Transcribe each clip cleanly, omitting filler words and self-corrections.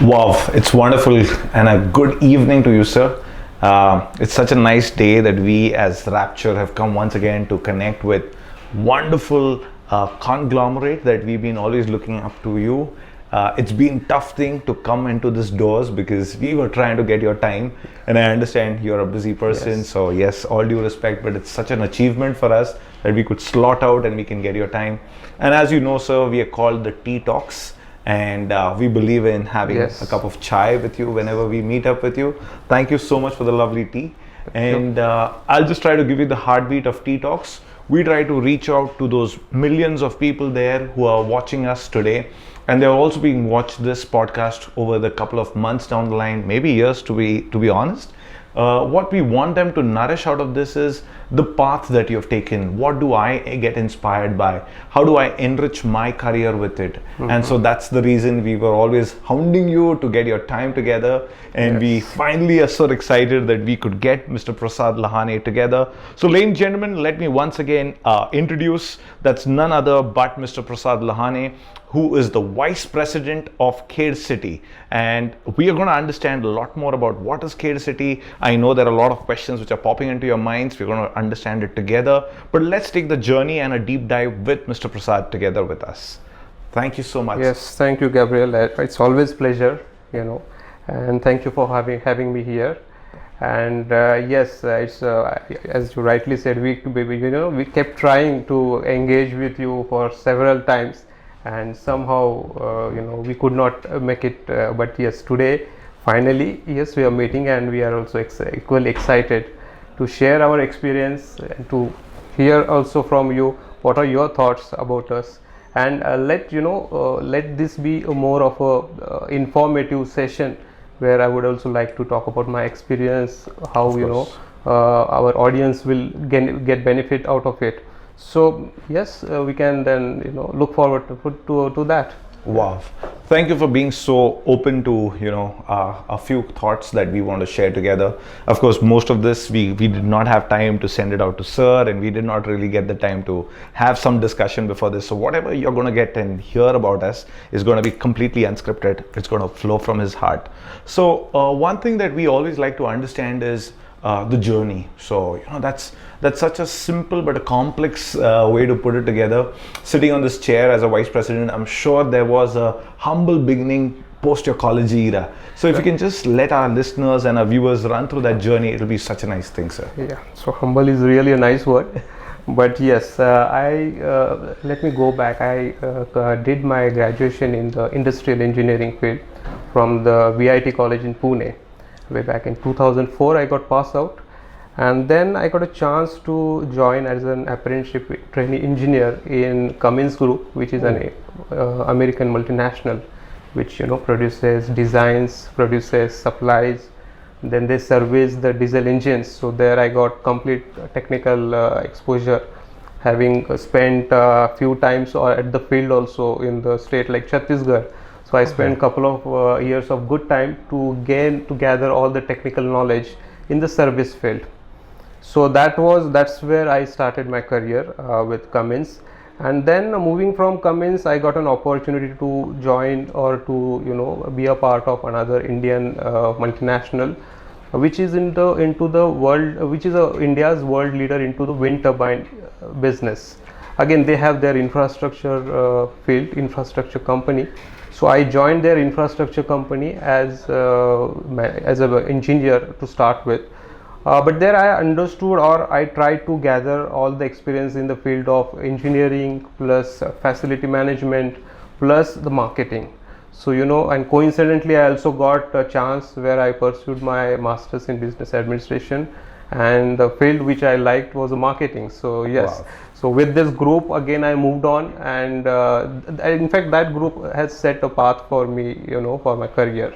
Wow, it's wonderful and a good evening to you, sir. It's such a nice day that we as Rapture have come once again to connect with wonderful conglomerate that we've been always looking up to you. It's been tough thing to come into this doors because we were trying to get your time, and I understand you're a busy person. Yes. So yes, all due respect, but it's such an achievement for us that we could slot out and we can get your time. And as you know, sir, we are called the Tea Talks, and we believe in having Yes. a cup of chai with you whenever we meet up with you. Thank you so much for the lovely tea. And I'll just try to give you the heartbeat of Tea Talks. We try to reach out to those millions of people there who are watching us today, and they're also being watched this podcast over the couple of months down the line, maybe years, to be honest. What we want them to nourish out of this is the path that you've taken. What do I get inspired by? How do I enrich my career with it? And so that's the reason we were always hounding you to get your time together. And we finally are so excited that we could get Mr. Prasad Lahane together. So, ladies and gentlemen, let me once again introduce, that's none other but Mr. Prasad Lahane, who is the Vice President of Khed City. And we are going to understand a lot more about what is Khed City. I know there are a lot of questions which are popping into your minds. We're going to understand it together. But let's take the journey and a deep dive with Mr. Prasad together with us. Thank you so much. Yes, thank you, Gabriel. It's always pleasure, and thank you for having me here. And yes, it's as you rightly said, we kept trying to engage with you for several times, and somehow we could not make it. But yes, today finally, yes, we are meeting, and we are also equally excited to share our experience and to hear also from you what are your thoughts about us. And let this be a more of a informative session where I would also like to talk about my experience, how our audience will get benefit out of it. So yes, we can then look forward to that. Wow. Thank you for being so open to a few thoughts that we want to share together. Of course, most of this we did not have time to send it out to sir, and we did not really get the time to have some discussion before this. So whatever you're going to get and hear about us is going to be completely unscripted. It's going to flow from his heart. So one thing that we always like to understand is the journey. So that's such a simple but a complex way to put it together. Sitting on this chair as a vice president, I'm sure there was a humble beginning post your college era. So if you can just let our listeners and our viewers run through that journey, it'll be such a nice thing, sir. Yeah, so humble is really a nice word. But yes, let me go back. I did my graduation in the industrial engineering field from the VIT college in Pune. Way back in 2004 I got passed out, and then I got a chance to join as an apprenticeship trainee engineer in Cummins Group, which is an American multinational which produces designs, produces supplies, then they service the diesel engines. So there I got complete technical exposure, having spent a few times or at the field also in the state like Chhattisgarh. So I spent a couple of years of good time to gather all the technical knowledge in the service field. So that's where I started my career with Cummins. And then moving from Cummins, I got an opportunity to join or to be a part of another Indian multinational, which is into the world, which is India's world leader into the wind turbine business. Again, they have their infrastructure infrastructure company. So I joined their infrastructure company as an engineer to start with, but there I understood, or I tried to gather all the experience in the field of engineering plus facility management plus the marketing. So and coincidentally I also got a chance where I pursued my master's in business administration, and the field which I liked was the marketing. So yes. Wow. So with this group again I moved on, and in fact that group has set a path for me, for my career.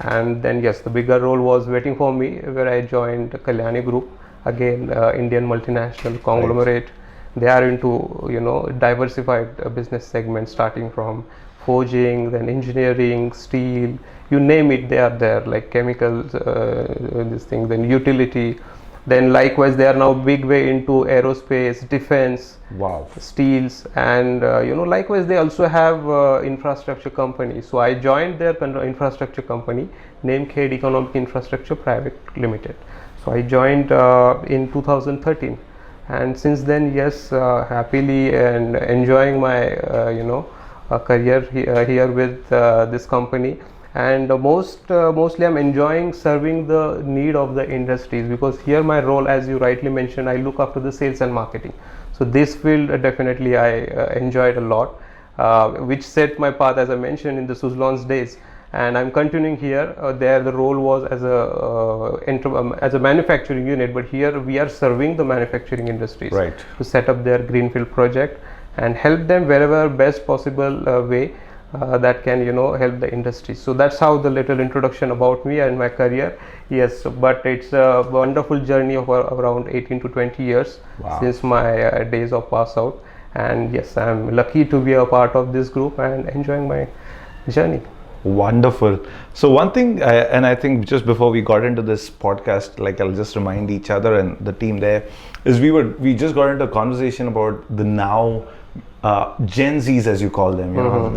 And then yes, the bigger role was waiting for me, where I joined Kalyani Group, again Indian multinational conglomerate. Right. They are into diversified business segments, starting from forging, then engineering, steel, you name it, they are there, like chemicals, this thing, then utility. Then likewise they are now big way into aerospace, defense, Wow. steels, and likewise they also have infrastructure company. So I joined their infrastructure company named Khed Economic Infrastructure Private Limited. So I joined in 2013, and since then, yes, happily and enjoying my career here with this company. And mostly I'm enjoying serving the need of the industries, because here my role, as you rightly mentioned, I look after the sales and marketing. So this field definitely I enjoyed a lot, which set my path, as I mentioned, in the Suzlon's days, and I'm continuing here. There the role was as a manufacturing unit, but here we are serving the manufacturing industries, Right. to set up their greenfield project and help them wherever best possible way that can help the industry. So that's how the little introduction about me and my career. Yes, but it's a wonderful journey of around 18 to 20 years. Wow. Since my days of pass out, and yes, I'm lucky to be a part of this group and enjoying my journey. Wonderful. So one thing, and I think just before we got into this podcast, like I'll just remind each other and the team there, is we just got into a conversation about the now Gen Zs, as you call them.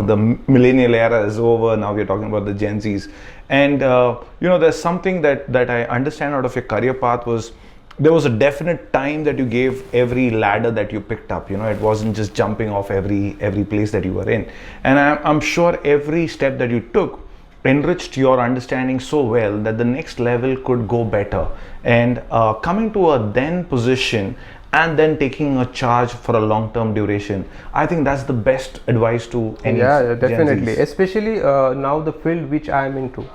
The millennial era is over. Now we're talking about the Gen Zs, and there's something that I understand out of your career path was, there was a definite time that you gave every ladder that you picked up. It wasn't just jumping off every place that you were in, and I'm sure every step that you took enriched your understanding so well that the next level could go better. And coming to a then position and then taking a charge for a long-term duration, I think that's the best advice to any Definitely, Gen Zs. especially now the field which I am into.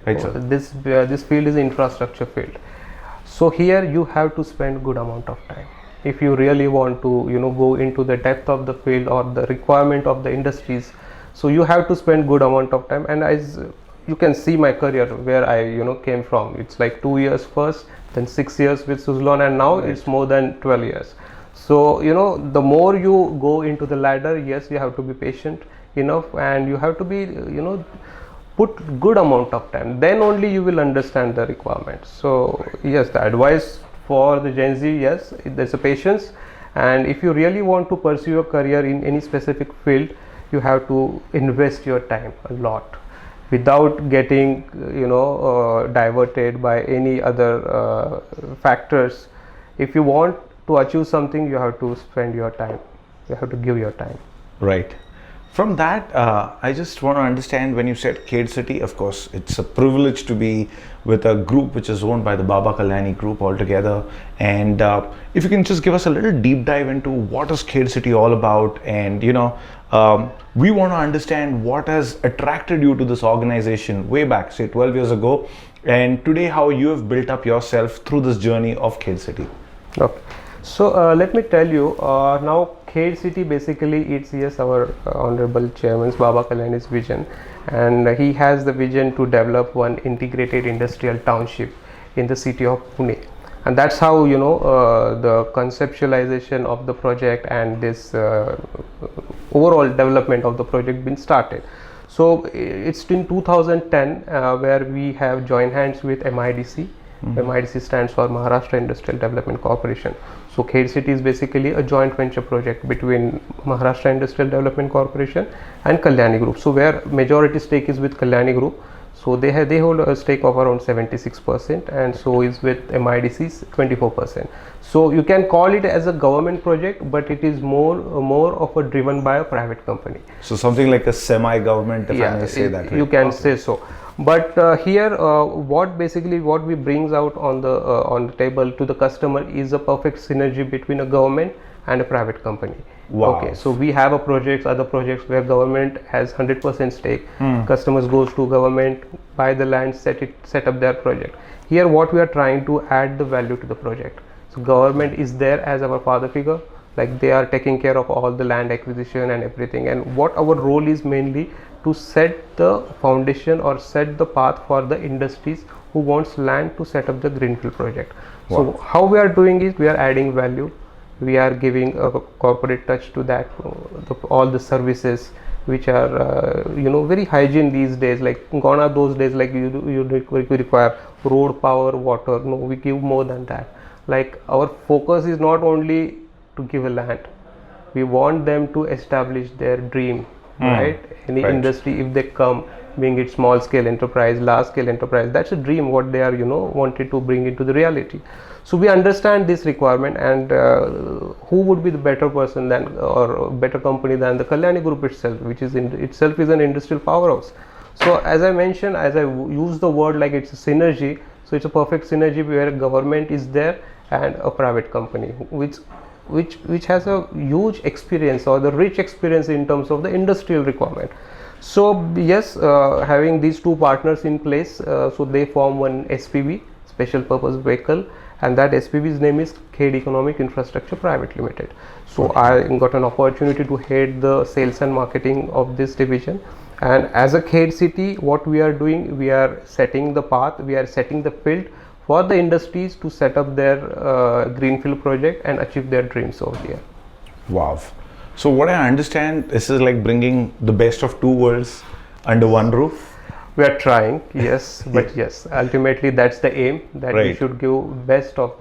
Right, sir. This field is infrastructure field. So here you have to spend good amount of time if you really want to go into the depth of the field or the requirement of the industries. So you have to spend good amount of time, and as you can see my career where I came from, it's like 2 years first, then 6 years with Suzlon, and now it's more than 12 years. So the more you go into the ladder, yes, you have to be patient enough, and you have to be put good amount of time, then only you will understand the requirements. So yes, the advice for the Gen Z, yes, there's a patience, and if you really want to pursue your career in any specific field, you have to invest your time a lot without getting diverted by any other factors. If you want to achieve something, you have to spend your time, you have to give your time. Right. From that, I just want to understand, when you said Khed City, of course, it's a privilege to be with a group which is owned by the Baba Kalyani group altogether. And if you can just give us a little deep dive into what is Khed City all about, and we want to understand what has attracted you to this organization way back, say 12 years ago, and today how you have built up yourself through this journey of Khed City. Okay. So let me tell you, now Khed City basically, it's yes, our honorable chairman's Baba Kalyani's vision, and he has the vision to develop one integrated industrial township in the city of Pune, and that's how the conceptualization of the project and this overall development of the project been started. So it's in 2010 where we have joined hands with MIDC. MIDC stands for Maharashtra Industrial Development Corporation. So Khed City is basically a joint venture project between Maharashtra Industrial Development Corporation and Kalyani Group. So where majority stake is with Kalyani Group. So they hold a stake of around 76%, and so is with MIDC's 24%. So you can call it as a government project, but it is more of a driven by a private company. So something like a semi-government, if I may say that. Right? You can say so. But here, what we brings out on the table to the customer is a perfect synergy between a government and a private company. Wow. Okay, so we have other projects where government has 100% stake. Customers goes to government, buy the land, set up their project. Here, what we are trying to add the value to the project. So government is there as our father figure, like they are taking care of all the land acquisition and everything. And what our role is mainly to set the foundation or set the path for the industries who wants land to set up the greenfield project. Wow. So how we are doing is we are adding value. We are giving a corporate touch to that, all the services which are very hygiene these days. Like gone are those days like you require road, power, water. No, we give more than that. like our focus is not only to give a land, we want them to establish their dream, right? Any Right. industry, if they come, being it small scale enterprise, large scale enterprise, that's a dream what they are, wanted to bring into the reality. So we understand this requirement, and who would be the better person than, or better company than the Kalyani Group itself, which is in itself is an industrial powerhouse. So as I mentioned, as I use the word like it's a synergy, so it's a perfect synergy where government is there and a private company which has a huge experience or the rich experience in terms of the industrial requirement. So yes, having these two partners in place, so they form one SPV, special purpose vehicle, and that SPV's name is Khed Economic Infrastructure Private Limited. So I got an opportunity to head the sales and marketing of this division. And as a Khed City, what we are doing, we are setting the path, we are setting the field for the industries to set up their greenfield project and achieve their dreams over here. Wow. So what I understand, this is like bringing the best of two worlds under one roof. We are trying, yes, but yes, ultimately that's the aim, that we Right. should give best out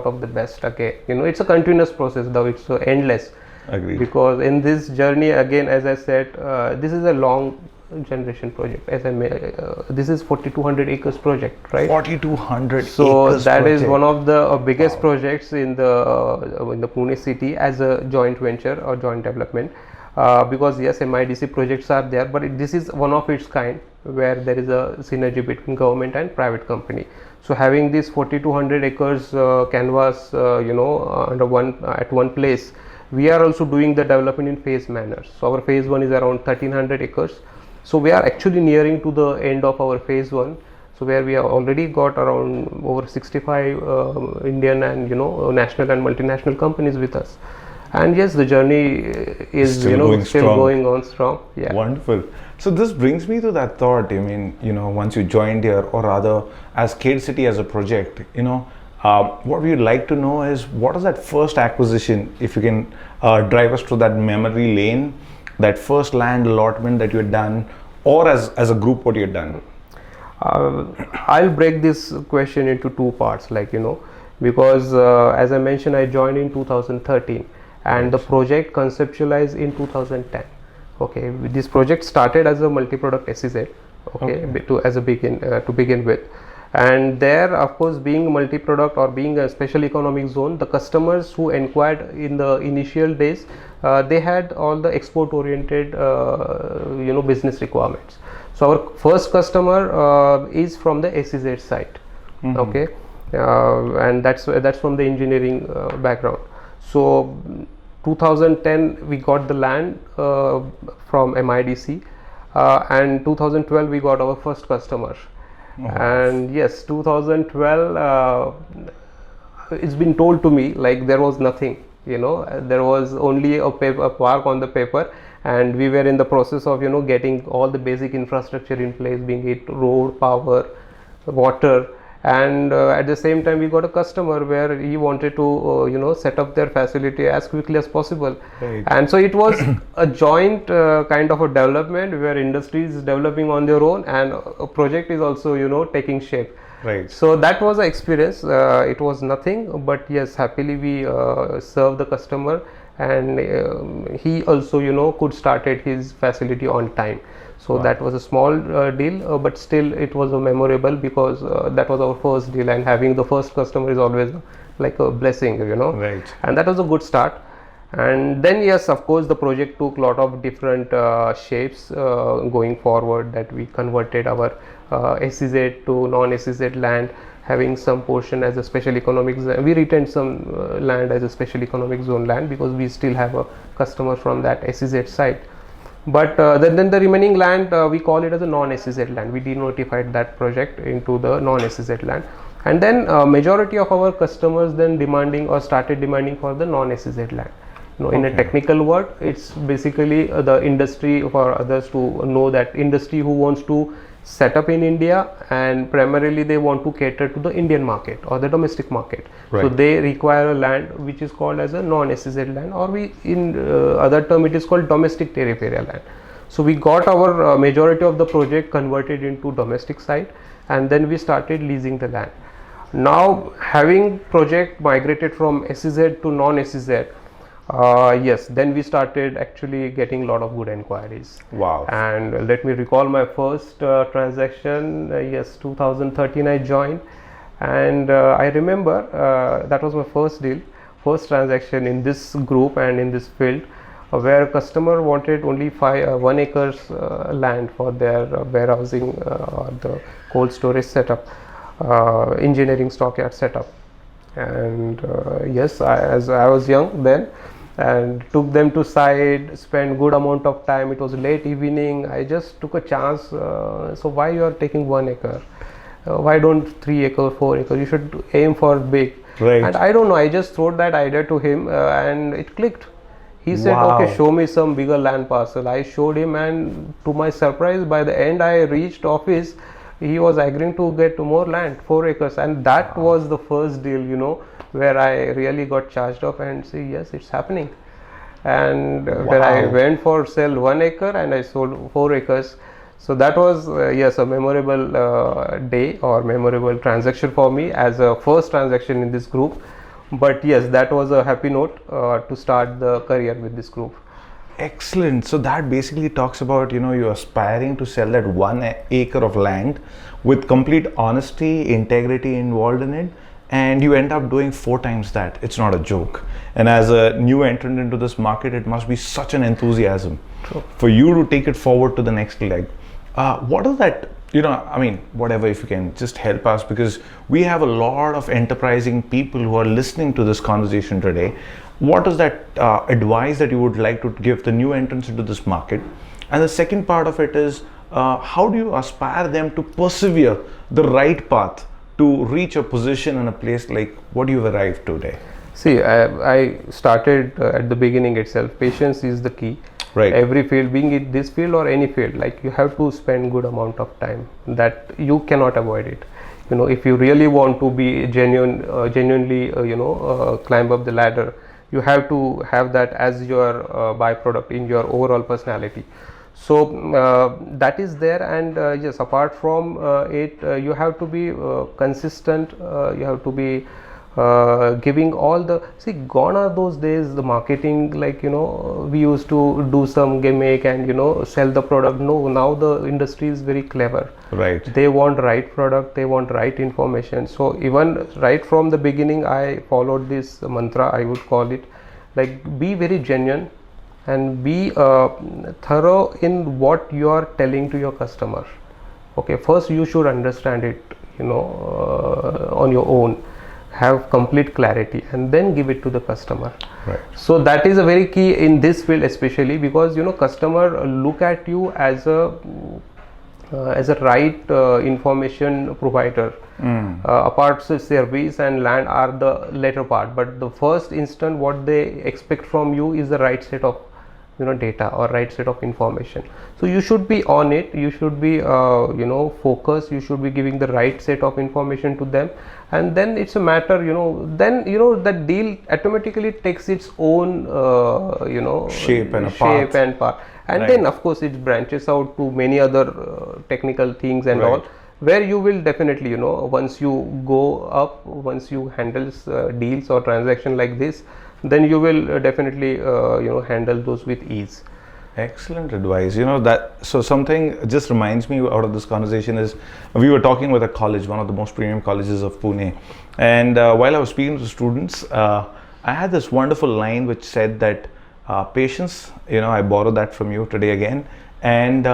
of the best. Okay, it's a continuous process, though it's so endless. Agreed. Because in this journey, again, as I said, this is a long generation project. This is 4,200 acres project, right? 4,200 So acres that is project. one of the biggest projects in the Pune city as a joint venture or joint development. Because yes, MIDC projects are there, but this is one of its kind where there is a synergy between government and private company. So having this 4,200 acres canvas, under at one place, we are also doing the development in phase manner. So our phase 1 is around 1,300 acres. So we are actually nearing to the end of our phase 1. So where we have already got around over 65 Indian and national and multinational companies with us. And yes, the journey is still going on strong. Yeah. Wonderful. So this brings me to that thought. I mean, once you joined here, or rather, as Khed City as a project, what we'd like to know is what is that first acquisition? If you can drive us through that memory lane, that first land allotment that you had done, or as a group, what you had done. I'll break this question into two parts, because as I mentioned, I joined in 2013. And the project conceptualized in 2010. Okay, this project started as a multi-product SEZ. Okay. To begin with, and there, of course, being multi-product or being a special economic zone, the customers who inquired in the initial days, they had all the export-oriented, business requirements. So our first customer is from the SEZ side. Mm-hmm. Okay, and that's from the engineering background. So 2010 we got the land from MIDC, and 2012 we got our first customer. Oh. And yes, 2012 it's been told to me like there was nothing, there was only a park on the paper, and we were in the process of getting all the basic infrastructure in place, being it road, power, water. And at the same time we got a customer where he wanted to set up their facility as quickly as possible. Right. And so it was a joint kind of a development where industry is developing on their own and a project is also taking shape. Right. So that was the experience. It was nothing, but yes, happily we served the customer, and he also could started his facility on time. So wow. That was a small deal, but still it was a memorable, because that was our first deal, and having the first customer is always like a blessing, Right. And that was a good start. And then yes, of course, the project took a lot of different shapes going forward, that we converted our SEZ to non-SEZ land, having some portion as a special economic zone. We retained some land as a special economic zone land because we still have a customer from that SEZ side. But then the remaining land, we call it as a non-SEZ land. We denotified that project into the non-SEZ land. And then majority of our customers then started demanding for the non-SEZ land. In a technical word, it's basically the industry, for others to know, that industry who wants to set up in India, and primarily they want to cater to the Indian market or the domestic market. Right. So they require a land which is called as a non-SEZ land, or in other term it is called domestic tariff area land. So we got our majority of the project converted into domestic side, and then we started leasing the land. Now, having project migrated from SEZ to non-SEZ, yes, then we started actually getting a lot of good inquiries. Wow. And let me recall my first transaction. Yes, 2013 I joined, and I remember that was my first deal, first transaction in this group and in this field, where a customer wanted only 1 acres land for their warehousing or the cold storage setup, engineering stockyard setup. And yes, as I was young then, and took them to site, spent good amount of time. It was late evening. I just took a chance. So why you are taking 1 acre? Why don't 3 acre, 4 acre? You should aim for big. Right. And I don't know, I just threw that idea to him, and it clicked. He said, Wow. okay, show me some bigger land parcel. I showed him, and to my surprise, by the end I reached office, he was agreeing to get more land, 4 acres. And that was the first deal, where I really got charged up and say, yes, it's happening. And where I went for sell 1 acre and I sold 4 acres. So that was, yes, a memorable day or memorable transaction for me as a first transaction in this group. But yes, that was a happy note to start the career with this group. Excellent. So that basically talks about, you're aspiring to sell that 1 acre of land with complete honesty, integrity involved in it, and you end up doing 4 times that. It's not a joke. And as a new entrant into this market, it must be such an enthusiasm for you to take it forward to the next leg. What is that? Whatever, if you can just help us, because we have a lot of enterprising people who are listening to this conversation today. What is that advice that you would like to give the new entrants into this market? And the second part of it is, how do you aspire them to persevere the right path to reach a position in a place like what you've arrived today? See, I started at the beginning itself. Patience is the key. Right. Every field, being it this field or any field, like you have to spend good amount of time. That you cannot avoid it. If you really want to be genuinely, climb up the ladder, you have to have that as your byproduct in your overall personality. So that is there, and yes, apart from it, you have to be consistent. You have to be giving all the, gone are those days, the marketing, we used to do some gimmick and sell the product. No, now the industry is very clever. Right. They want right product, they want right information. So even right from the beginning, I followed this mantra, I would call it, be very genuine and be thorough in what you are telling to your customer. Okay, first you should understand it, on your own, have complete clarity, and then give it to the customer. Right. So that is a very key in this field, especially because customer look at you as a right information provider. Apart from service and land are the later part, but the first instant what they expect from you is the right set of data or right set of information. So you should be on it, you should be focused, you should be giving the right set of information to them, and then it's a matter, then that deal automatically takes its own shape and path. And then of course it branches out to many other technical things and all, where you will definitely, once you go up, once you handle deals or transaction like this, then you will definitely handle those with ease. Excellent advice. So something just reminds me out of this conversation is, we were talking with a college, one of the most premium colleges of Pune, and while I was speaking to students, I had this wonderful line which said that patience, I borrowed that from you today again, and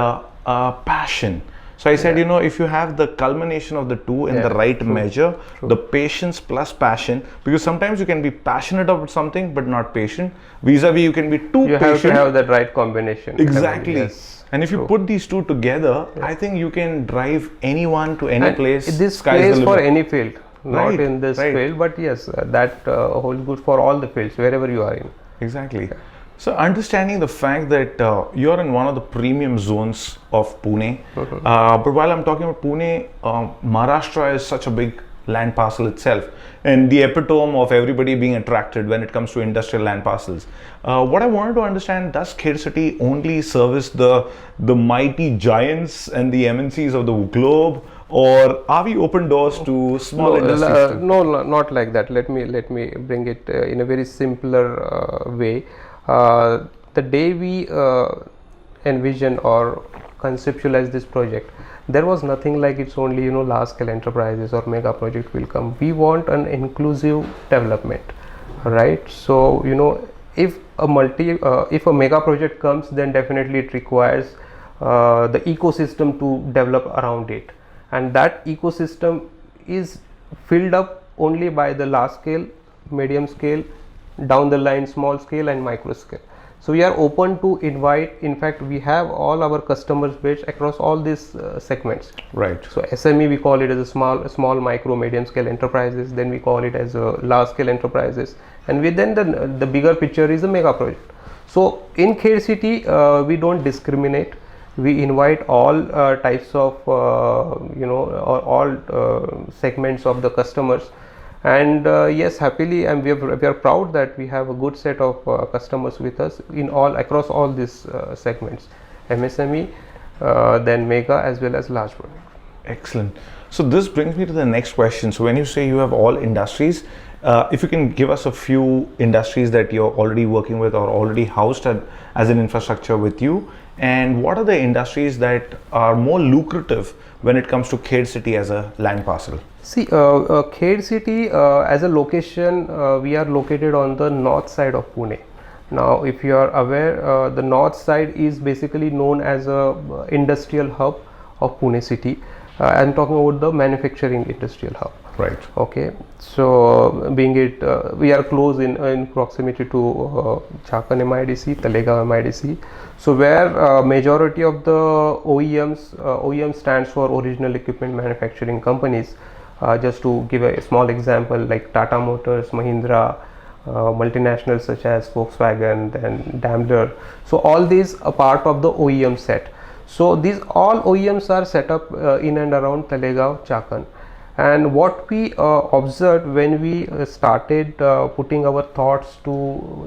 passion. So I said, if you have the culmination of the two in the right measure, the patience plus passion, because sometimes you can be passionate about something but not patient. Vis-a-vis, you can be too patient. You have to have that right combination. Exactly. Yes. And if you put these two together, I think you can drive anyone to any place. This plays for any field, not in this field, but yes, that holds good for all the fields, wherever you are in. Exactly. So understanding the fact that you're in one of the premium zones of Pune, but while I'm talking about Pune, Maharashtra is such a big land parcel itself, and the epitome of everybody being attracted when it comes to industrial land parcels. What I wanted to understand, does Khed City only service the mighty giants and the MNCs of the globe, or are we open doors to small industries too? No, not like that. Let me bring it in a very simpler way. The day we envision or conceptualize this project, there was nothing like it's only large scale enterprises or mega project will come. We want an inclusive development, right? So if a mega project comes, then definitely it requires the ecosystem to develop around it, and that ecosystem is filled up only by the large scale, medium scale, down the line small scale and micro scale. So we are open to invite. In fact, we have all our customers base across all these segments. Right. So SME, we call it as a small, micro, medium scale enterprises. Then we call it as a large scale enterprises, and within the bigger picture is a mega project. So in Khed City, we don't discriminate. We invite all types of all segments of the customers. And yes, happily, and we are proud that we have a good set of customers with us in across all these segments, MSME, then mega as well as large project. Excellent. So this brings me to the next question. So when you say you have all industries, if you can give us a few industries that you're already working with or already housed as an infrastructure with you, and what are the industries that are more lucrative when it comes to Khed City as a land parcel? See, Khed City as a location, we are located on the north side of Pune. Now, if you are aware, the north side is basically known as a industrial hub of Pune city. I'm talking about the manufacturing industrial hub. Right. Okay. So, being it, we are close in proximity to Chakan MIDC, Talegaon MIDC. So, where majority of the OEMs, OEM stands for original equipment manufacturing companies. Just to give a small example, like Tata Motors, Mahindra, multinationals such as Volkswagen, then Daimler. So all these are part of the OEM set. So these all OEMs are set up in and around Talegaon, Chakan. And what we observed when we started putting our thoughts to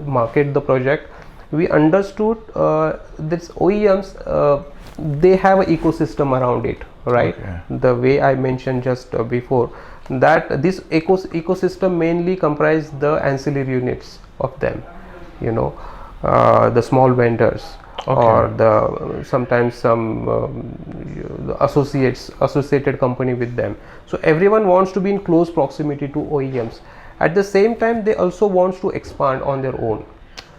market the project, we understood this OEMs, they have an ecosystem around it, right? Okay. The way I mentioned just before, that this ecosystem mainly comprise the ancillary units of them, the small vendors. Okay. Or the sometimes some associated company with them. So everyone wants to be in close proximity to OEMs. At the same time, they also want to expand on their own.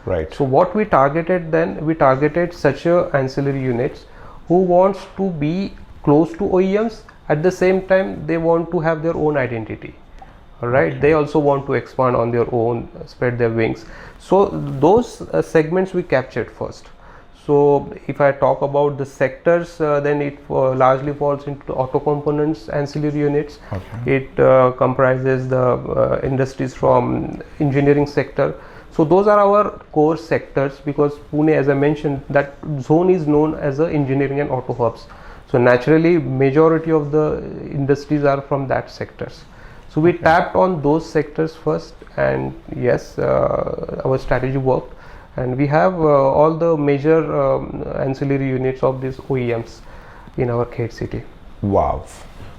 Right. So what we targeted then, we targeted such ancillary units who wants to be close to OEMs. At the same time, they want to have their own identity. All right. Okay. They also want to expand on their own, spread their wings. So those segments we captured first. So if I talk about the sectors, then it largely falls into auto components, ancillary units. Okay. It comprises the industries from engineering sector. So those are our core sectors, because Pune, as I mentioned, that zone is known as a engineering and auto hubs. So naturally, majority of the industries are from that sectors. So we tapped on those sectors first, and yes, our strategy worked. And we have all the major ancillary units of these OEMs in our Khed City. Wow.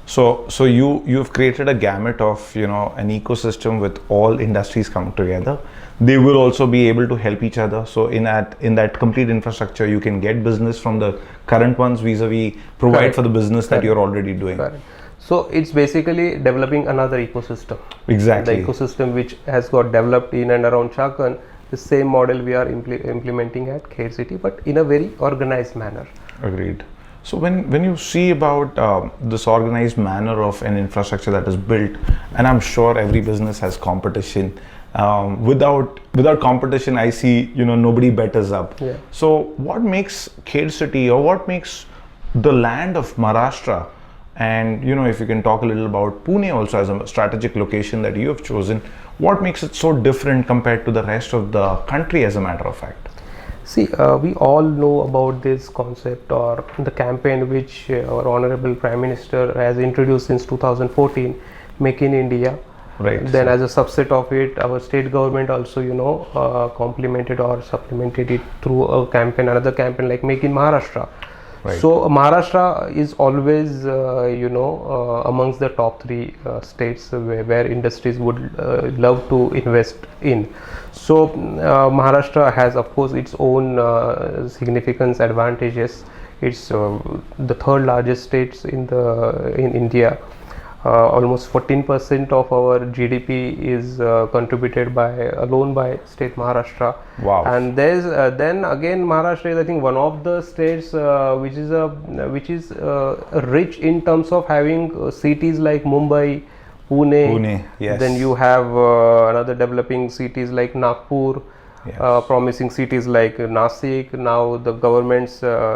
So you've created a gamut of an ecosystem with all industries come together. They will also be able to help each other. So in that complete infrastructure, you can get business from the current ones vis-a-vis provide Correct. For the business Correct. That you're already doing. Correct. So it's basically developing another ecosystem. Exactly. The ecosystem which has got developed in and around Chakan. The same model we are implementing at Khed City, but in a very organized manner. Agreed. So when you see about this organized manner of an infrastructure that is built, and I'm sure every business has competition. Without competition, I see nobody betters up. Yeah. So what makes Khed City, or what makes the land of Maharashtra, and if you can talk a little about Pune also as a strategic location that you have chosen, what makes it so different compared to the rest of the country, as a matter of fact? See, we all know about this concept or the campaign which our Honorable Prime Minister has introduced since 2014, Make in India. Right. Then as a subset of it, our state government also complemented or supplemented it through another campaign like Make in Maharashtra. Right. So Maharashtra is always, amongst the top three states where industries would love to invest in. So Maharashtra has, of course, its own significance, advantages. It's the third largest states in India. Almost 14% of our GDP is contributed alone by state Maharashtra. Wow. And there's then again Maharashtra is, I think, one of the states which is rich in terms of having cities like Mumbai, Pune. Yes. Then you have another developing cities like Nagpur. Yes. Promising cities like Nasik. Now the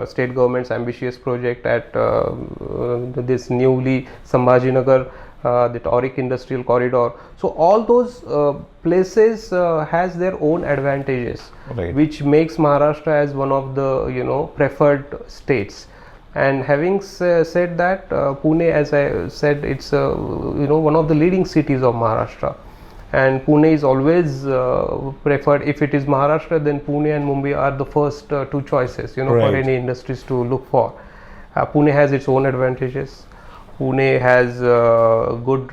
state government's ambitious project at this newly Sambhajinagar, the Auric Industrial Corridor. So all those places has their own advantages, Right. which makes Maharashtra as one of the preferred states. And having said that, Pune, as I said, it's one of the leading cities of Maharashtra. And Pune is always preferred. If it is Maharashtra, then Pune and Mumbai are the first two choices, Right. for any industries to look for. Pune has its own advantages. Pune has good,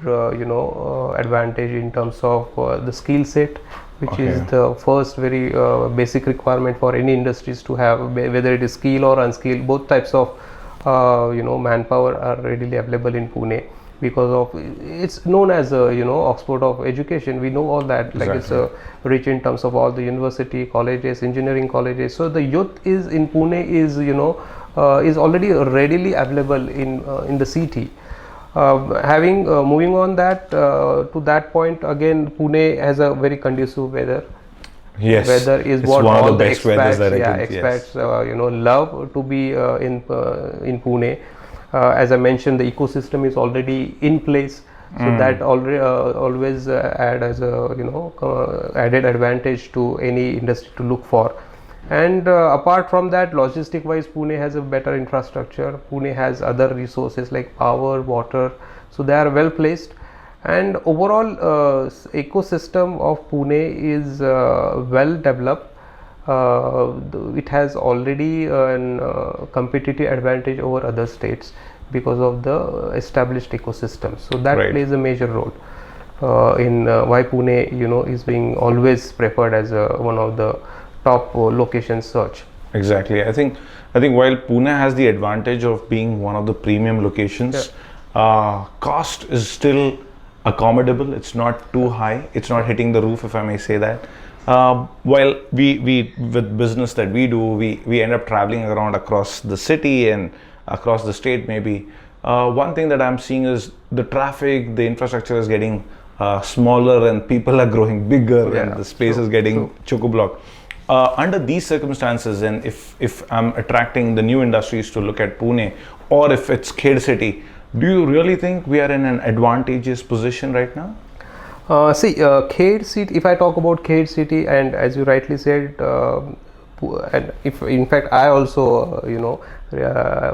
advantage in terms of the skill set, which is the first very basic requirement for any industries to have, whether it is skill or unskilled. Both types of, manpower are readily available in Pune. Because of it's known as Oxford of education. We know all that. Exactly. Like it's rich in terms of all the university colleges, engineering colleges. So the youth is in Pune is is already readily available in the city. Moving on that to that point again, Pune has a very conducive weather. Yes. Weather is It's what one of all the the best weathers expats, that I can- expats, love to be in Pune. As I mentioned, the ecosystem is already in place, so that always add as a added advantage to any industry to look for. And apart from that, logistic wise, Pune has a better infrastructure. Pune has other resources like power, water, so they are well placed. And overall ecosystem of Pune is well developed. It has already a competitive advantage over other states because of the established ecosystem. So that Right. plays a major role in why Pune, is being always preferred as one of the top locations search. Exactly. I think while Pune has the advantage of being one of the premium locations, cost is still accommodable. It's not too high. It's not hitting the roof, if I may say that. While we with business that we do, we end up traveling around across the city and across the state maybe. One thing that I'm seeing is the traffic, the infrastructure is getting smaller and people are growing bigger and the space is getting chock-a-block. Under these circumstances, and if I'm attracting the new industries to look at Pune, or if it's Khed City, do you really think we are in an advantageous position right now? Khed City, if I talk about Khed City, and as you rightly said, and if in fact I also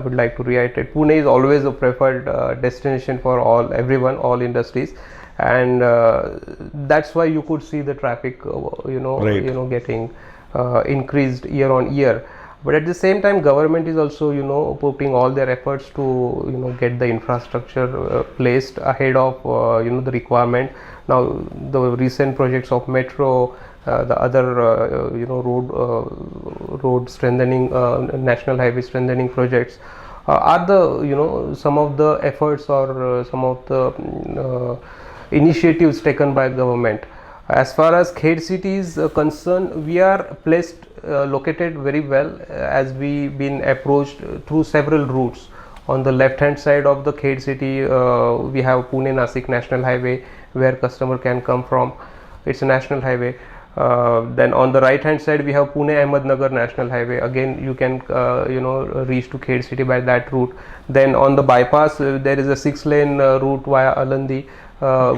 would like to reiterate, Pune is always a preferred destination for everyone, all industries, and that's why you could see the traffic Right. getting increased year on year. But at the same time, government is also putting all their efforts to get the infrastructure placed ahead of the requirement. Now the recent projects of metro, the other road strengthening, national highway strengthening projects are the some of the efforts or some of the initiatives taken by government. As far as Khed City is concerned, we are located very well as we been approached through several routes. On the left hand side of the Khed City, we have Pune Nasik National Highway, where customer can come from. It's a national highway. Then on the right hand side we have Pune Ahmednagar National Highway. Again you can reach to Khed City by that route. Then on the bypass there is a 6-lane route via Alandi,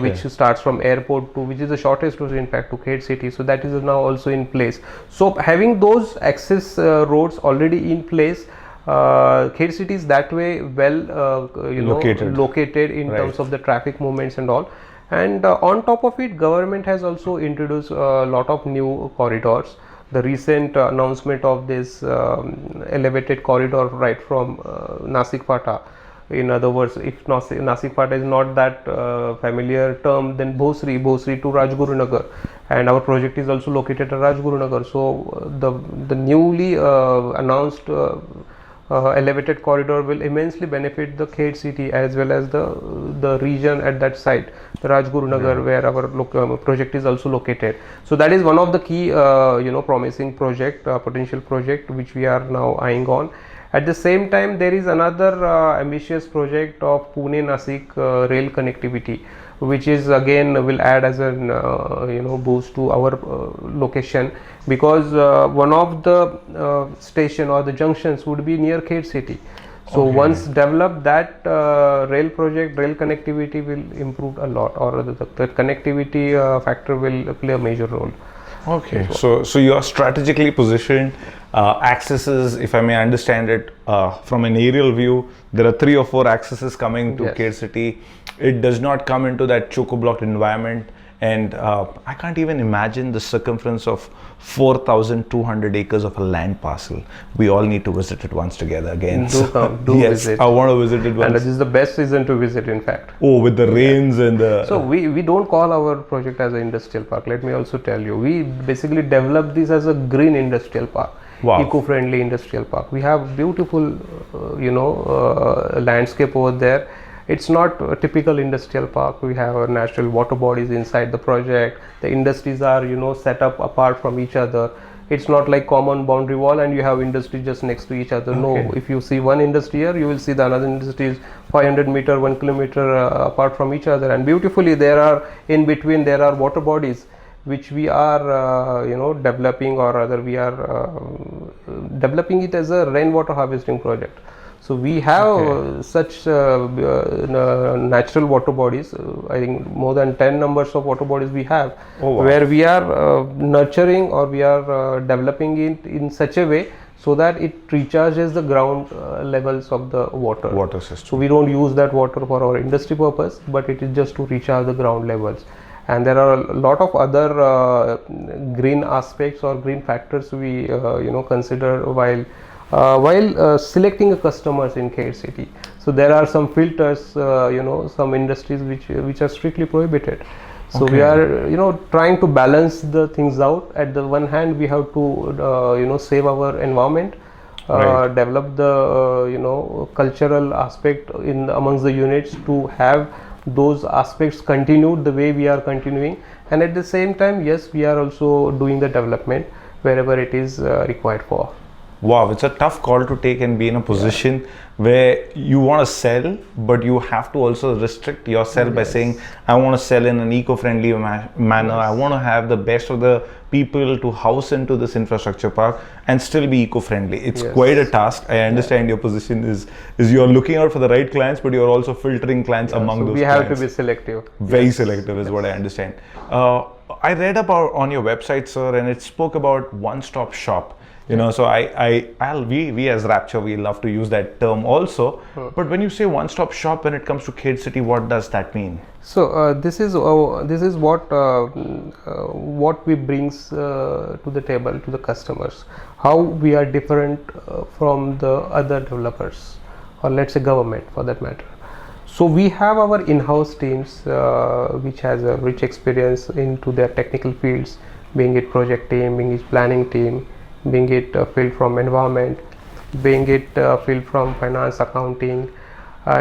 which starts from airport to, which is the shortest route in fact to Khed City. So that is now also in place. So having those access roads already in place, Khed City is that way well located in terms of the traffic movements and all. And on top of it, government has also introduced a lot of new corridors the recent announcement of this elevated corridor right from Nasik Pata. In other words, if Nasik Pata is not that familiar term, then Bhosri to Rajgurunagar, and our project is also located at Rajgurunagar. So the newly announced elevated corridor will immensely benefit the Khed city as well as the region at that site, the Rajgurunagar, where our project is also located. So that is one of the key promising project, potential project which we are now eyeing on. At the same time, there is another ambitious project of Pune-Nasik rail connectivity, which is again will add as an boost to our location, because one of the station or the junctions would be near Khed city. So once developed, that rail connectivity will improve a lot, or the connectivity factor will play a major role. Okay, so you are strategically positioned. Accesses, if I may understand it, from an aerial view, there are 3 or 4 accesses coming to Khed city. It does not come into that choco-blocked environment, and I can't even imagine the circumference of 4,200 acres of a land parcel. We all need to visit it once together again. Do visit. I want to visit it once. And this is the best season to visit, in fact. Oh, with the rains and the... So we don't call our project as an industrial park. Let me also tell you, we basically developed this as a green industrial park. Wow. Eco-friendly industrial park. We have beautiful landscape over there. It's not a typical industrial park. We have natural water bodies inside the project. The industries are set up apart from each other. It's not like common boundary wall and you have industry just next to each other. No, if you see one industry here, you will see the another industry is 500 meter, 1 kilometer apart from each other. And beautifully, there are in between there are water bodies which we are developing, or rather we are developing it as a rainwater harvesting project. So we have such natural water bodies. I think more than 10 numbers of water bodies we have, where we are nurturing, or we are developing it in such a way so that it recharges the ground levels of the water system. So we don't use that water for our industry purpose, but it is just to recharge the ground levels. And there are a lot of other green aspects or green factors we consider while selecting a customers in Khed city. So there are some filters, some industries which are strictly prohibited. So we are trying to balance the things out. At the one hand, we have to save our environment, develop the cultural aspect in amongst the units to have those aspects continued the way we are continuing, and at the same time, yes, we are also doing the development wherever it is required for. Wow, it's a tough call to take and be in a position where you want to sell, but you have to also restrict yourself by saying, I want to sell in an eco-friendly manner. I want to have the best of the people to house into this infrastructure park and still be eco-friendly. It's quite a task. I understand your position is you're looking out for the right clients, but you're also filtering clients among those clients. We have to be selective. Very selective is what I understand. I read about on your website, sir, and it spoke about one-stop shop. So we as Rapture, we love to use that term also. But when you say one-stop shop, when it comes to Khed City, what does that mean? So this is what we brings to the table to the customers. How we are different from the other developers, or let's say government for that matter. So we have our in-house teams which has a rich experience into their technical fields, being it project team, being it planning team, being it field from environment, being it field from finance, accounting.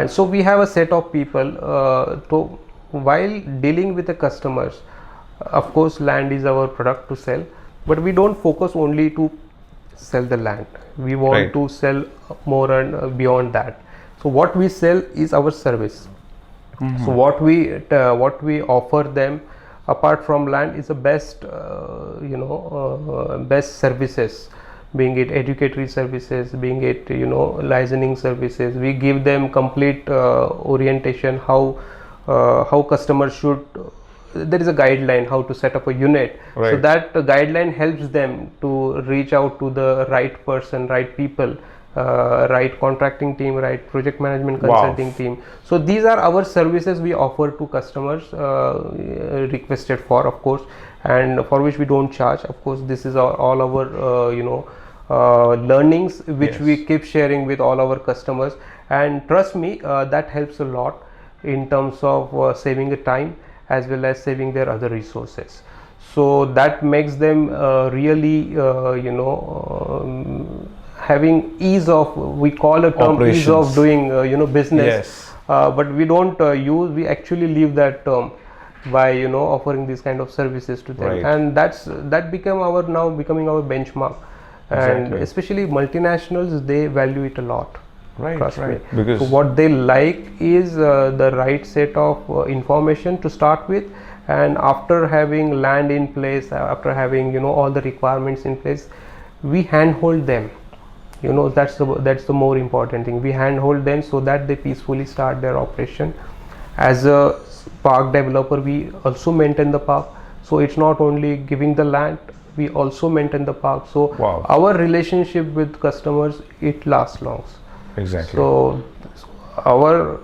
So we have a set of people to while dealing with the customers. Of course, land is our product to sell, but we don't focus only to sell the land. We want to sell more and beyond that. So what we sell is our service. So what we offer them apart from land is the best best services, being it educatory services, being it licensing services. We give them complete orientation how customers should. There is a guideline how to set up a unit, so that guideline helps them to reach out to the right person, right people, right contracting team, right project management consulting team. So these are our services we offer to customers, requested for, of course, and for which we don't charge. Of course, this is all our learnings which we keep sharing with all our customers, and trust me, that helps a lot in terms of saving the time as well as saving their other resources. So that makes them really having ease of, we call a term ease of doing business, but we don't we actually leave that term by offering these kind of services to them, and that becoming our benchmark. And especially multinationals, they value it a lot. Trust me. Because so what they like is the right set of information to start with, and after having land in place, after having all the requirements in place, we handhold them. That's the more important thing. We handhold them so that they peacefully start their operation. As a park developer, we also maintain the park, so it's not only giving the land, we also maintain the park. So our relationship with customers, it lasts long. Exactly. So our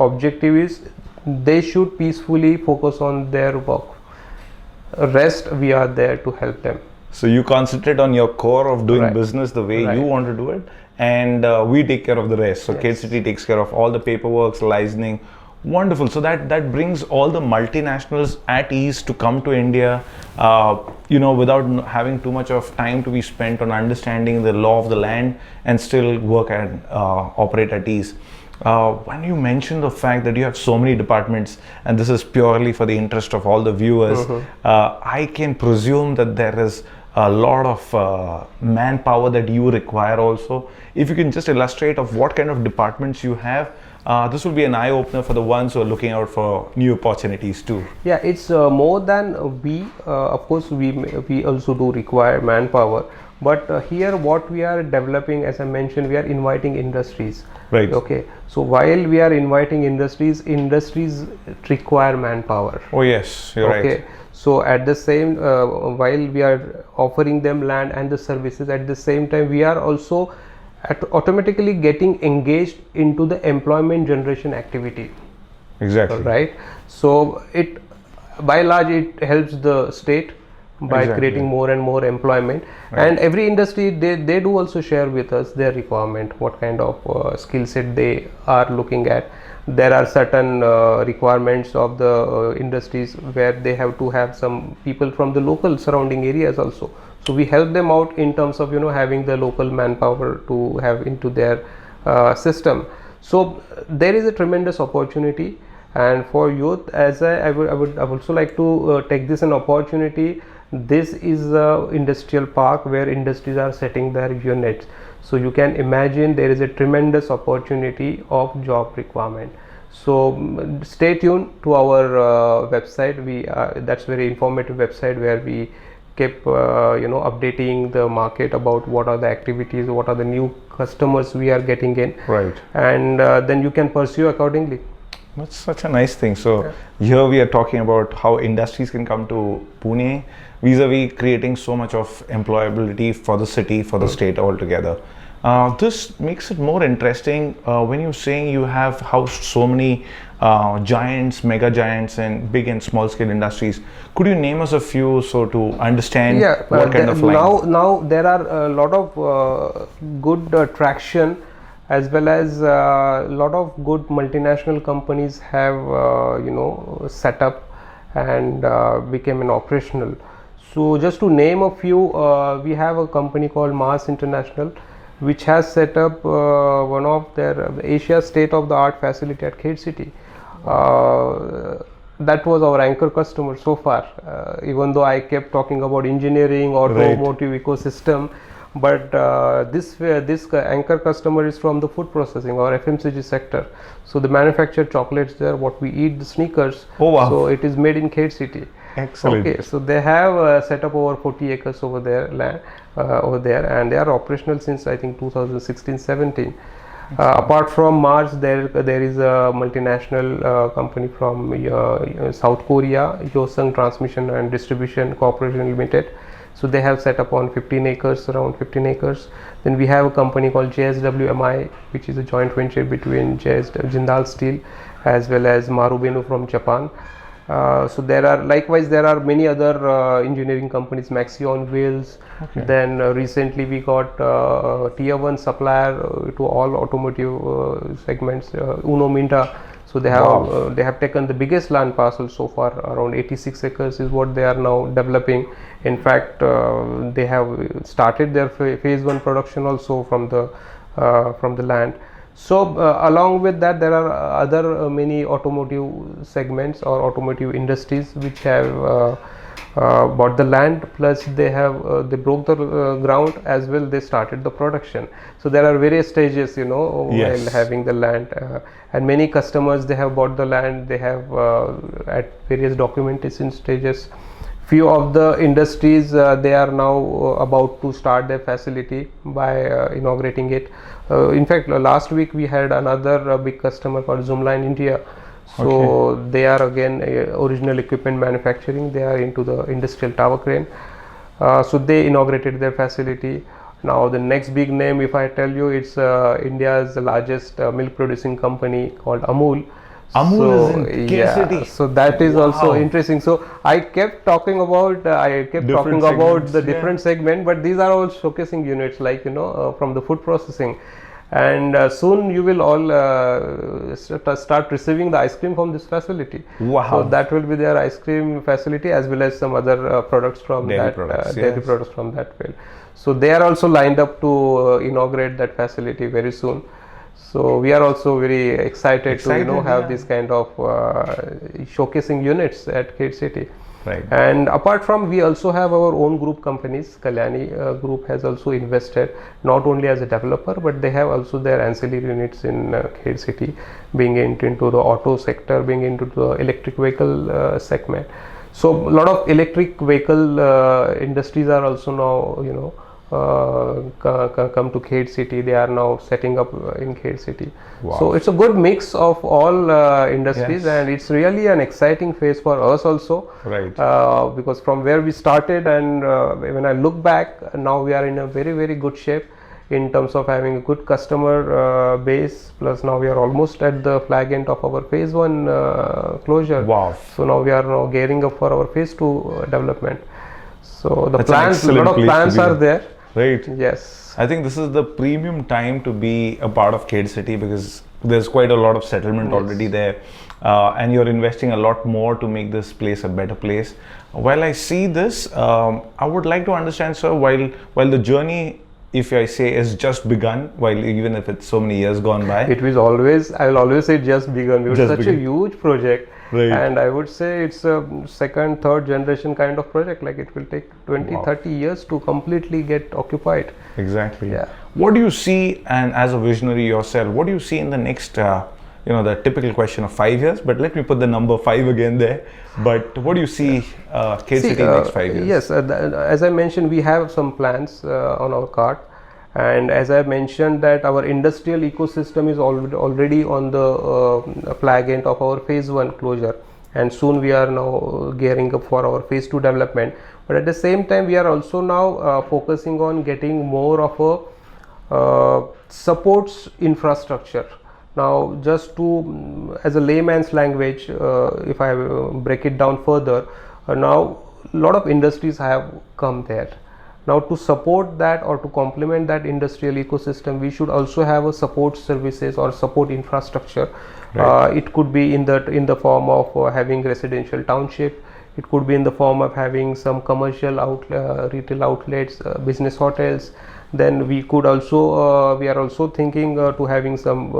objective is they should peacefully focus on their work. Rest, we are there to help them. So you concentrate on your core of doing business the way you want to do it, and we take care of the rest. So Khed City takes care of all the paperwork, licensing. Wonderful. So that brings all the multinationals at ease to come to India, without having too much of time to be spent on understanding the law of the land and still work and operate at ease. When you mention the fact that you have so many departments, and this is purely for the interest of all the viewers, I can presume that there is a lot of manpower that you require also. If you can just illustrate of what kind of departments you have, this will be an eye opener for the ones who are looking out for new opportunities too. Yeah, it's more than we. Of course, we also do require manpower, but here what we are developing, as I mentioned, we are inviting industries. Right. Okay. So while we are inviting industries require manpower. Oh yes, you're right. Okay. So at the same while we are offering them land and the services, at the same time we are also automatically getting engaged into the employment generation activity. Exactly. Right. So it, by large, it helps the state by creating more and more employment, and every industry they do also share with us their requirement, what kind of skill set they are looking at. There are certain requirements of the industries where they have to have some people from the local surrounding areas also. So we help them out in terms of having the local manpower to have into their system. So there is a tremendous opportunity, and for youth, as I would also like to take this an opportunity. This is a industrial park where industries are setting their units. So you can imagine there is a tremendous opportunity of job requirement. So stay tuned to our website. That's very informative website where we keep updating the market about what are the activities, what are the new customers we are getting in. Right. And then you can pursue accordingly. That's such a nice thing. So here we are talking about how industries can come to Pune, vis-a-vis creating so much of employability for the city, for the state altogether. This makes it more interesting when you're saying you have housed so many giants, mega giants, and big and small scale industries. Could you name us a few so to understand what kind of line? Now there are a lot of good traction, as well as a lot of good multinational companies have set up and became an operational. So just to name a few, we have a company called Mars International, which has set up one of their Asia state-of-the-art facility at Khed City. That was our anchor customer so far, even though I kept talking about engineering, automotive ecosystem, but this anchor customer is from the food processing or FMCG sector. So the manufactured chocolates there, what we eat, the sneakers. Oh wow! So it is made in Khed City. Excellent. Okay, so they have set up over 40 acres over there, land over there, and they are operational since I think 2016-17. Apart from Mars, there is a multinational company from South Korea, Yosung Transmission and Distribution Corporation Limited. So they have set up on 15 acres, around 15 acres. Then we have a company called JSWMI, which is a joint venture between Jindal Steel as well as Marubeni from Japan. So there are many other engineering companies, Maxion Wheels. Okay. Then recently we got tier 1 supplier to all automotive segments, Uno Minda. So they have Wow. they have taken the biggest land parcel so far, around 86 acres is what they are now developing. In fact, they have started their phase 1 production also from the land. So along with that, there are other many automotive segments or automotive industries which have bought the land, plus they broke the ground as well, they started the production. So there are various stages, Yes. while having the land, and many customers, they have bought the land, they have at various documentation stages. Few of the industries, they are now about to start their facility by inaugurating it. In fact, last week we had another big customer called Zoomla in India. So they are again original equipment manufacturing. They are into the industrial tower crane. So they inaugurated their facility. Now the next big name, if I tell you, it's India's largest milk producing company called Amul. Amul is in Khed City. So that is also Wow. interesting. So I kept talking about Different the segments, yeah. different segment, but these are all showcasing units, like from the food processing. And soon you will all start receiving the ice cream from this facility. Wow. So that will be their ice cream facility, as well as some other products from Dairy that products, dairy yes. products from that field. So they are also lined up to inaugurate that facility very soon. So we are also very excited to have yeah. this kind of showcasing units at Khed City. Right. And apart from, we also have our own group companies. Kalyani Group has also invested, not only as a developer, but they have also their ancillary units in Khed City, being into the auto sector, being into the electric vehicle segment. So a lot of electric vehicle industries are also now come to Khed City. They are now setting up in Khed City. Wow. So it's a good mix of all industries, Yes. and it's really an exciting phase for us also. Right. Because from where we started, and when I look back, now we are in a very, very good shape in terms of having a good customer base. Plus now we are almost at the flag end of our phase 1 closure. Wow. So now we are now gearing up for our phase 2 development. So the That's an plans, a excellent lot of place to plans be are in. there. Right. Yes. I think this is the premium time to be a part of Khed City, because there's quite a lot of settlement already there, and you're investing a lot more to make this place a better place. While I see this, I would like to understand, sir, while the journey, if I say, is just begun, while even if it's so many years gone by, It was always, I will always say, just begun. It was Just such begun. a huge project. Right. And I would say it's a second, third generation kind of project. Like it will take 20, Wow. 30 years to completely get occupied. exactly. Yeah. What do you see, and as a visionary yourself, what do you see in the next, the typical question of 5 years, but let me put the number 5 again there. But what do you see Khed City next 5 years? Yes, as I mentioned, we have some plans on our card. And as I mentioned, that our industrial ecosystem is already on the flag end of our phase 1 closure, and soon we are now gearing up for our phase 2 development. But at the same time, we are also now focusing on getting more of a supports infrastructure. Now, just to, as a layman's language, if I break it down further, now a lot of industries have come there. Now, to support that or to complement that industrial ecosystem, we should also have a support services or support infrastructure. Right. It could be in the form of having residential township. It could be in the form of having some commercial retail outlets, business hotels. Then we could also we are also thinking to having some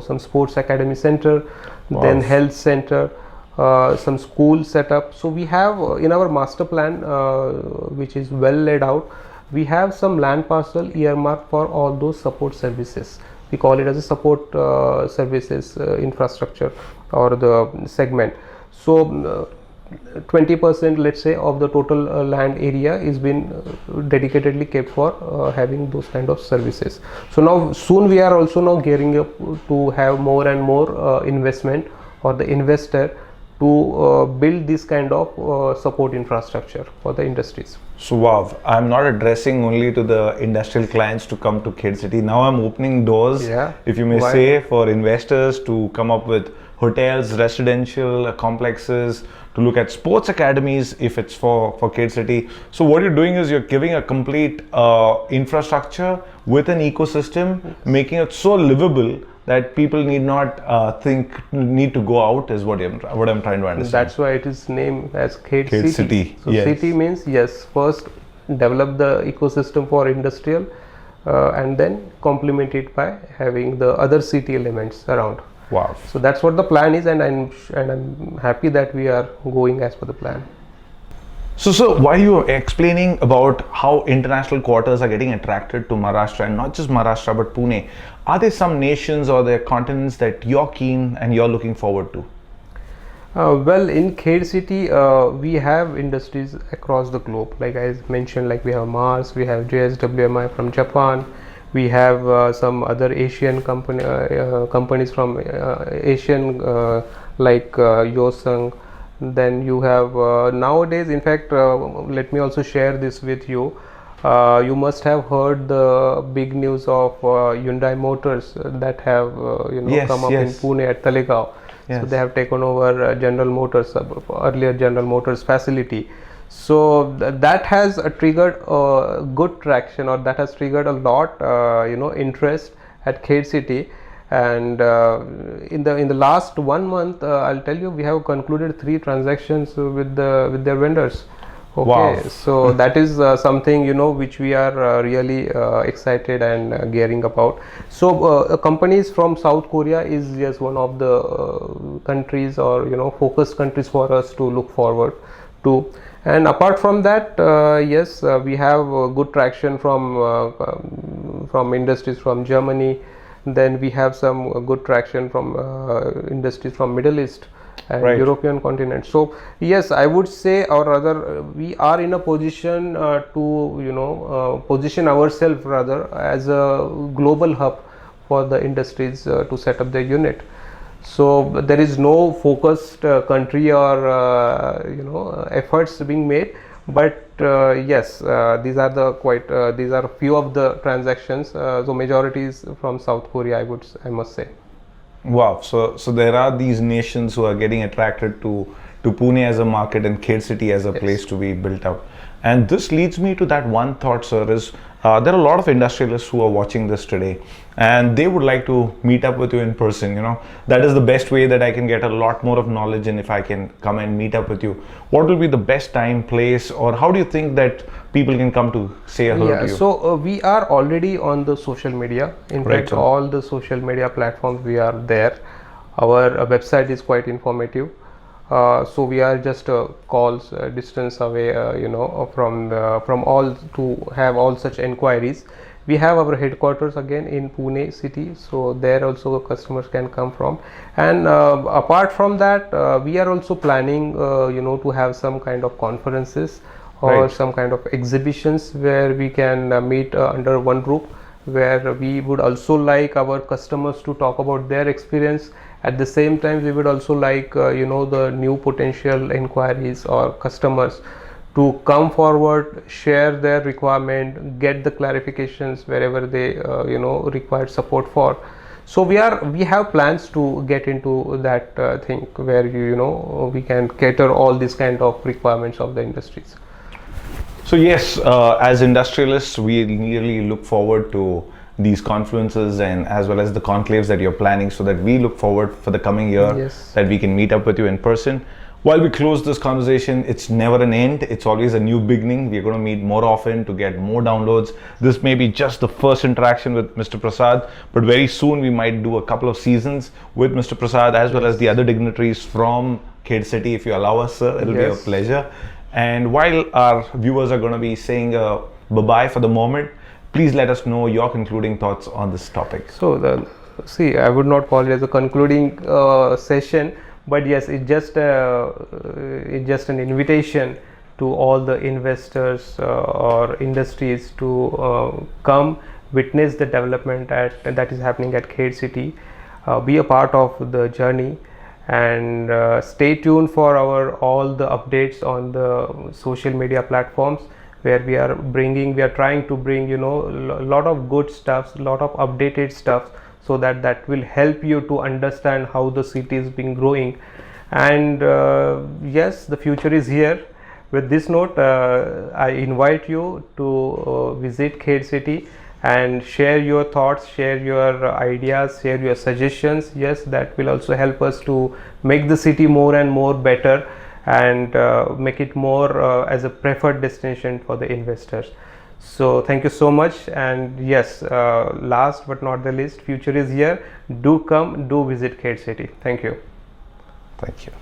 some sports academy center, then health center. Some school setup. So we have in our master plan, which is well laid out, we have some land parcel earmarked for all those support services. We call it as a support services infrastructure or the segment. So 20%, let's say, of the total land area is been dedicatedly kept for having those kind of services. So now soon we are also now gearing up to have more and more investment or the investor to build this kind of support infrastructure for the industries. So wow, I'm not addressing only to the industrial clients to come to Khed City. Now I'm opening doors, Yeah. if you may Why? say, for investors to come up with hotels, residential complexes, to look at sports academies if it's for Khed City. So what you're doing is you're giving a complete infrastructure with an ecosystem, making it so livable that people need not need to go out, is what I'm trying to understand. That's why it is named as Khed Khed City. City, So yes. city means, yes, first develop the ecosystem for industrial and then complement it by having the other city elements around. Wow. So that's what the plan is, and I'm happy that we are going as per the plan. So while you were explaining about how international quarters are getting attracted to Maharashtra, and not just Maharashtra but Pune, are there some nations or there continents that you're keen and you're looking forward to? Well, in Khed City, we have industries across the globe. Like I mentioned, like we have Mars, we have JSWMI from Japan, we have some other Asian companies from Asian like Yosung. Then you have nowadays, in fact, let me also share this with you. You must have heard the big news of Hyundai Motors that have Yes, come up yes. in Pune at Talegaon. Yes. So they have taken over General Motors, earlier General Motors facility. So that has triggered good traction, or that has triggered a lot interest at Khed City. And in the last 1 month, I'll tell you, we have concluded 3 transactions with their vendors. Okay, Wow. so that is something which we are really excited and gearing about. So companies from South Korea is just one of the countries, or focused countries for us to look forward to. And apart from that, yes, we have good traction from industries from Germany. Then we have some good traction from industries from Middle East and Right. European continent. So yes, I would say, or rather, we are in a position to position ourselves rather as a global hub for the industries to set up their unit. So there is no focused country or efforts being made, but yes, these are few of the transactions. So majority is from South Korea, I must say. Wow. So there are these nations who are getting attracted to Pune as a market and Khed City as a place to be built up. And this leads me to that one thought, sir, is there are a lot of industrialists who are watching this today, and they would like to meet up with you in person. That is the best way that I can get a lot more of knowledge, and if I can come and meet up with you. What will be the best time, place, or how do you think that people can come to say a hello to you? So we are already on the social media. In Right, fact, sir. all the social media platforms we are there. Our website is quite informative. So we are just calls distance away, from all to have all such inquiries. We have our headquarters again in Pune city, so there also customers can come from. And apart from that, we are also planning, to have some kind of conferences or Right. some kind of exhibitions where we can meet under one group, where we would also like our customers to talk about their experience. At the same time, we would also like the new potential inquiries or customers to come forward, share their requirement, get the clarifications wherever they require support for. So we have plans to get into that thing where we can cater all these kind of requirements of the industries. So yes, as industrialists, we really look forward to these confluences and as well as the conclaves that you're planning, so that we look forward for the coming year Yes. that we can meet up with you in person. While we close this conversation, it's never an end. It's always a new beginning. We're going to meet more often to get more downloads. This may be just the first interaction with Mr. Prasad, but very soon we might do a couple of seasons with Mr. Prasad as well as the other dignitaries from Khed City. If you allow us, sir, it'll be a Yes. pleasure. And while our viewers are going to be saying bye-bye for the moment, please let us know your concluding thoughts on this topic. So I would not call it as a concluding session, but yes, it's just an invitation to all the investors or industries to come witness the development that is happening at Khed City, be a part of the journey, and stay tuned for our all the updates on the social media platforms, where we are trying to bring, you know, a lot of good stuff, lot of updated stuff, so that will help you to understand how the city is been growing. And yes, the future is here. With this note, I invite you to visit Khed City and share your thoughts, share your ideas, share your suggestions. Yes, that will also help us to make the city more and more better, and make it more as a preferred destination for the investors. So thank you so much. And yes, last but not the least, future is here. Do come, do visit Khed City. Thank you. Thank you.